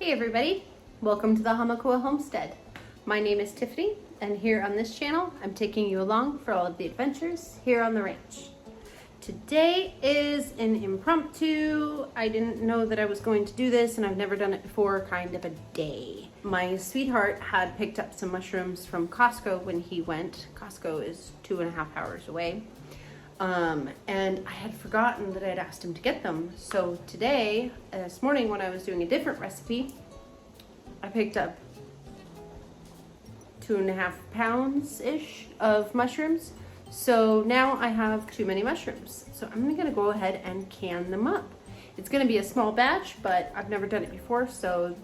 Hey everybody, welcome to the Hamakua Homestead. My name is Tiffany, and here on this channel, I'm taking you along for all of the adventures here on the ranch. Today is an impromptu, I didn't know that I was going to do this and I've never done it before, kind of a day. My sweetheart had picked up some mushrooms from Costco when he went. Costco is 2.5 hours away. And I had forgotten that I had asked him to get them. So today, this morning when I was doing a different recipe, I picked up 2.5 pounds-ish of mushrooms. So now I have too many mushrooms. So I'm gonna go ahead and can them up. It's gonna be a small batch, but I've never done it before, so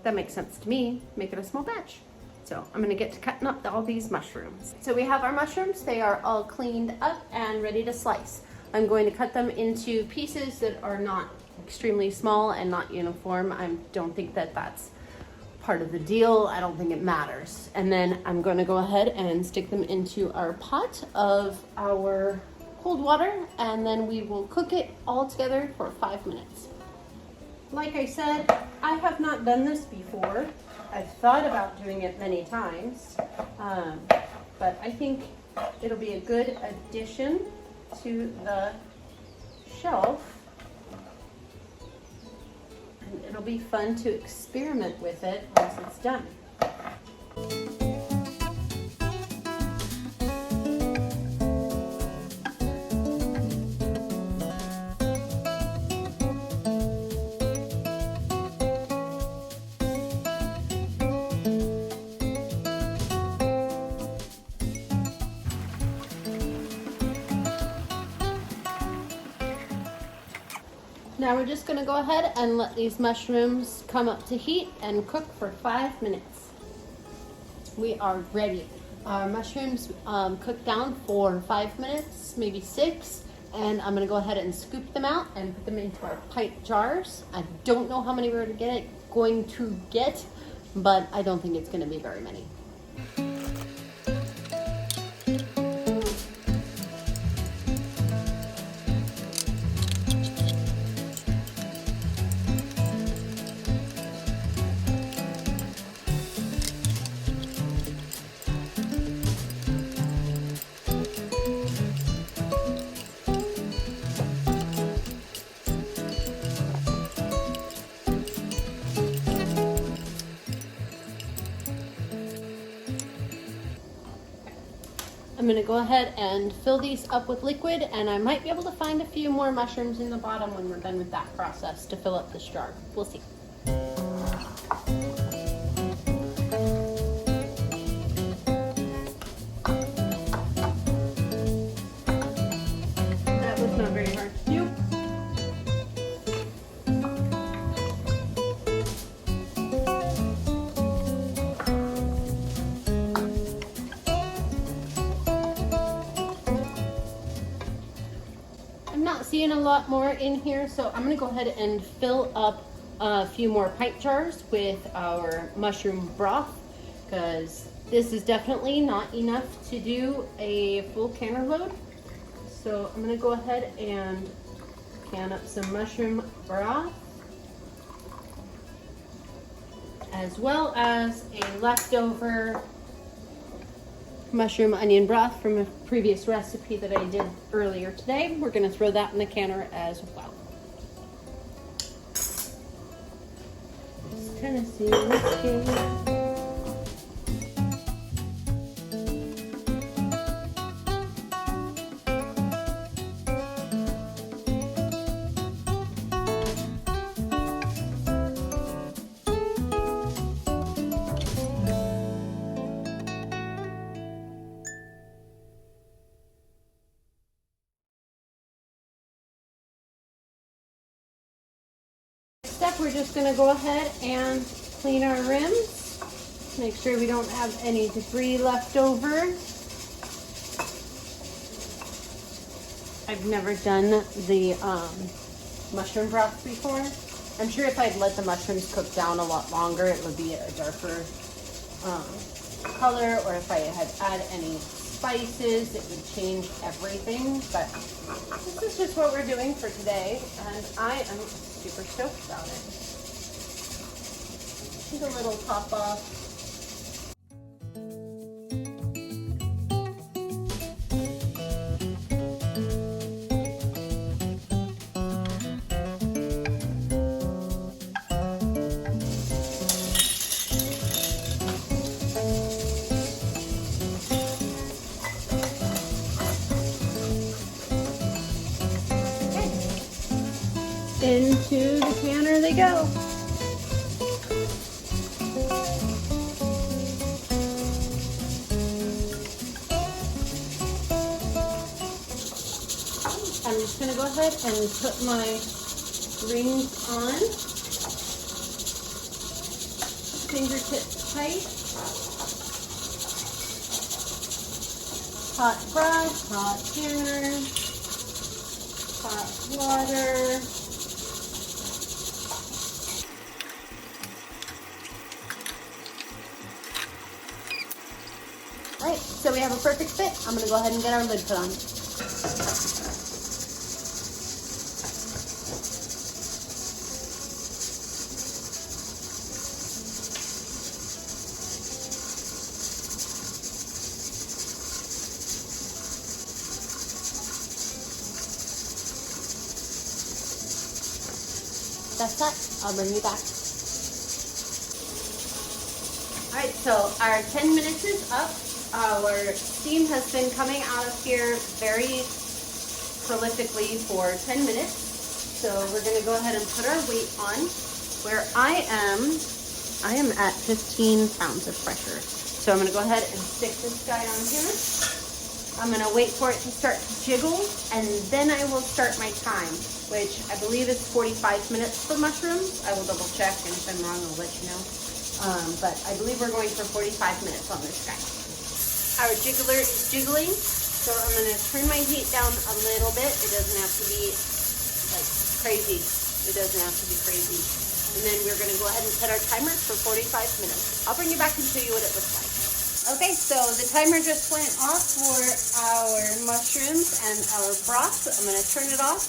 that makes sense to me, make it a small batch. So I'm gonna get to cutting up all these mushrooms. So we have our mushrooms. They are all cleaned up and ready to slice. I'm going to cut them into pieces that are not extremely small and not uniform. I don't think that that's part of the deal. I don't think it matters. And then I'm going to go ahead and stick them into our pot of our cold water, and then we will cook it all together for 5 minutes. Like I said, I have not done this before. I've thought about doing it many times, but I think it'll be a good addition to the shelf, and it'll be fun to experiment with it once it's done. Now we're just going to go ahead and let these mushrooms come up to heat and cook for 5 minutes. We are ready. Our mushrooms cooked down for 5 minutes, maybe 6, and I'm going to go ahead and scoop them out and put them into our pint jars. I don't know how many we're going to get, but I don't think it's going to be very many. I'm going to go ahead and fill these up with liquid, and I might be able to find a few more mushrooms in the bottom when we're done with that process to fill up this jar. We'll see. That was not very hard to do. Not seeing a lot more in here, so I'm going to go ahead and fill up a few more pint jars with our mushroom broth, because this is definitely not enough to do a full canner load. So I'm going to go ahead and can up some mushroom broth, as well as a leftover mushroom onion broth from a previous recipe that I did earlier today. We're going to throw that in the canner as well. It's Tennessee whiskey. Step, we're just going to go ahead and clean our rims. Make sure we don't have any debris left over. I've never done the mushroom broth before. I'm sure if I'd let the mushrooms cook down a lot longer, it would be a darker color, or if I had added any spices, it would change everything. But this is just what we're doing for today, and I am super stoked about it. take a little top off. Into the canner they go. I'm just going to go ahead and put my rings on. Fingertips tight. Hot brush, hot canner, hot water. Alright, so we have a perfect fit. I'm going to go ahead and get our lid put on. That's that. I'll bring you back. Alright, so our 10 minutes is up. Our steam has been coming out of here very prolifically for 10 minutes. So we're going to go ahead and put our weight on. Where I am at 15 pounds of pressure. So I'm going to go ahead and stick this guy on here. I'm going to wait for it to start to jiggle, and then I will start my time, which I believe is 45 minutes for mushrooms. I will double check, and if I'm wrong, I'll let you know. But I believe we're going for 45 minutes on this guy. Our jiggler is jiggling, so I'm going to turn my heat down a little bit. It doesn't have to be like crazy. It doesn't have to be crazy. And then we're going to go ahead and set our timer for 45 minutes. I'll bring you back and show you what it looks like. Okay, so the timer just went off for our mushrooms and our broth. I'm going to turn it off,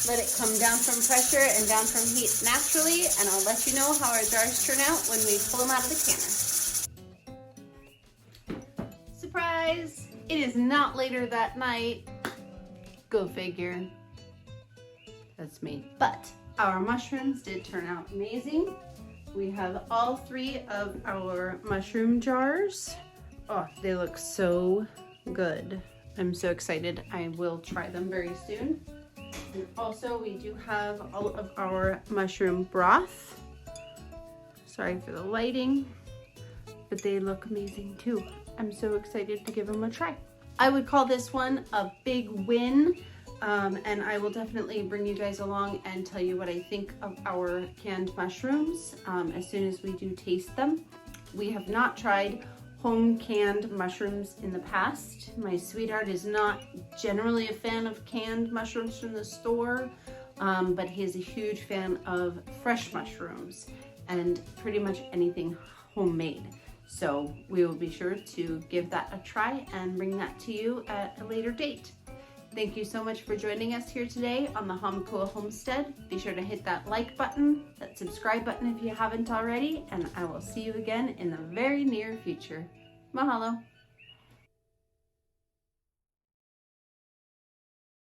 let it come down from pressure and down from heat naturally, and I'll let you know how our jars turn out when we pull them out of the canner. Surprise! It is not later that night. Go figure. That's me. But our mushrooms did turn out amazing. We have all 3 of our mushroom jars. Oh, they look so good. I'm so excited. I will try them very soon. And also, we do have all of our mushroom broth. Sorry for the lighting, but they look amazing too. I'm so excited to give them a try. I would call this one a big win, and I will definitely bring you guys along and tell you what I think of our canned mushrooms as soon as we do taste them. We have not tried home canned mushrooms in the past. My sweetheart is not generally a fan of canned mushrooms from the store, but he is a huge fan of fresh mushrooms and pretty much anything homemade. So we will be sure to give that a try and bring that to you at a later date. Thank you so much for joining us here today on the Hamakua Homestead. Be sure to hit that like button, that subscribe button if you haven't already, and I will see you again in the very near future. Mahalo.